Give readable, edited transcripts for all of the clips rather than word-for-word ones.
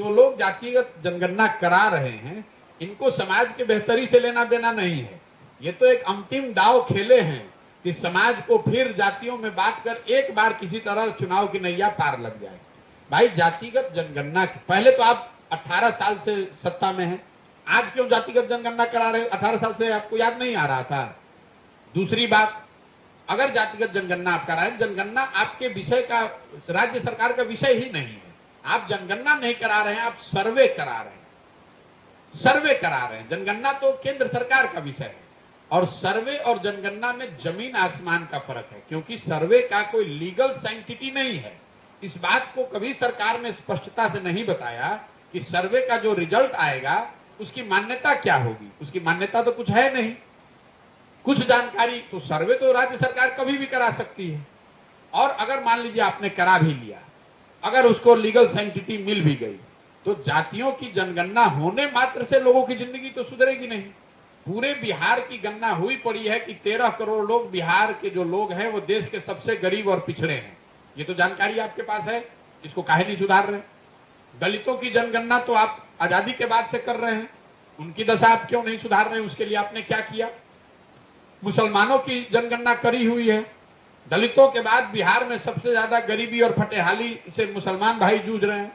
जो लोग जातिगत जनगणना करा रहे हैं, इनको समाज के बेहतरी से लेना देना नहीं है। ये तो एक अंतिम दांव खेले हैं कि समाज को फिर जातियों में बांटकर एक बार किसी तरह चुनाव की नैया पार लग जाए। भाई जातिगत जनगणना पहले तो आप 18 साल से सत्ता में हैं, आज क्यों जातिगत जनगणना करा रहे? 18 साल से आपको याद नहीं आ रहा था? दूसरी बात, अगर जातिगत जनगणना आप करा रहे हैं, जनगणना आपके विषय का, राज्य सरकार का विषय ही नहीं है। आप जनगणना नहीं करा रहे हैं, आप सर्वे करा रहे हैं। सर्वे करा रहे हैं। जनगणना तो केंद्र सरकार का विषय है और सर्वे और जनगणना में जमीन आसमान का फर्क है, क्योंकि सर्वे का कोई लीगल सैंक्टिटी नहीं है। इस बात को कभी सरकार ने स्पष्टता से नहीं बताया कि सर्वे का जो रिजल्ट आएगा उसकी मान्यता क्या होगी। उसकी मान्यता तो कुछ है नहीं, कुछ जानकारी। तो सर्वे तो राज्य सरकार कभी भी करा सकती है। और अगर मान लीजिए आपने करा भी लिया, अगर उसको लीगल सैंक्टिटी मिल भी गई, तो जातियों की जनगणना होने मात्र से लोगों की जिंदगी तो सुधरेगी नहीं। पूरे बिहार की गणना हुई पड़ी है कि 13 करोड़ लोग, बिहार के जो लोग हैं वो देश के सबसे गरीब और पिछड़े हैं। ये तो जानकारी आपके पास है, इसको काहे नहीं सुधार रहे? दलितों की जनगणना तो आप आजादी के बाद से कर रहे हैं, उनकी दशा आप क्यों नहीं सुधार रहे? उसके लिए आपने क्या किया? मुसलमानों की जनगणना करी हुई है, दलितों के बाद बिहार में सबसे ज्यादा गरीबी और फटेहाली से मुसलमान भाई जूझ रहे हैं,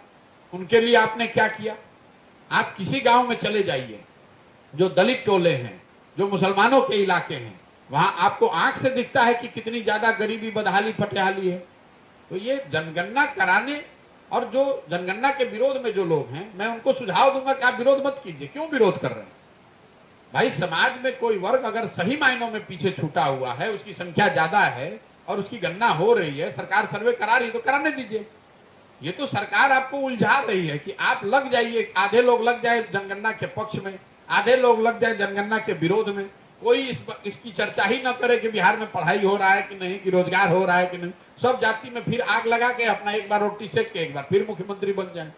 उनके लिए आपने क्या किया? आप किसी गांव में चले जाइए, जो दलित टोले हैं, जो मुसलमानों के इलाके हैं, वहां आपको आंख से दिखता है कि कितनी ज्यादा गरीबी, बदहाली, फटेहाली है। तो ये जनगणना कराने और जो जनगणना के विरोध में जो लोग हैं, मैं उनको सुझाव दूंगा कि आप विरोध मत कीजिए। क्यों विरोध कर रहे हैं? भाई समाज में कोई वर्ग अगर सही मायनों में पीछे छूटा हुआ है, उसकी संख्या ज्यादा है और उसकी गणना हो रही है, सरकार सर्वे करा रही है, तो कराने दीजिए। ये तो सरकार आपको उलझा रही है कि आप लग जाइए, आधे लोग लग जाए जनगणना के पक्ष में, आधे लोग लग जाए जनगणना के विरोध में। कोई इसकी चर्चा ही ना करे कि बिहार में पढ़ाई हो रहा है कि नहीं, कि रोजगार हो रहा है कि नहीं। सब जाति में फिर आग लगा के अपना एक बार रोटी सेक के एक बार फिर मुख्यमंत्री बन जाए।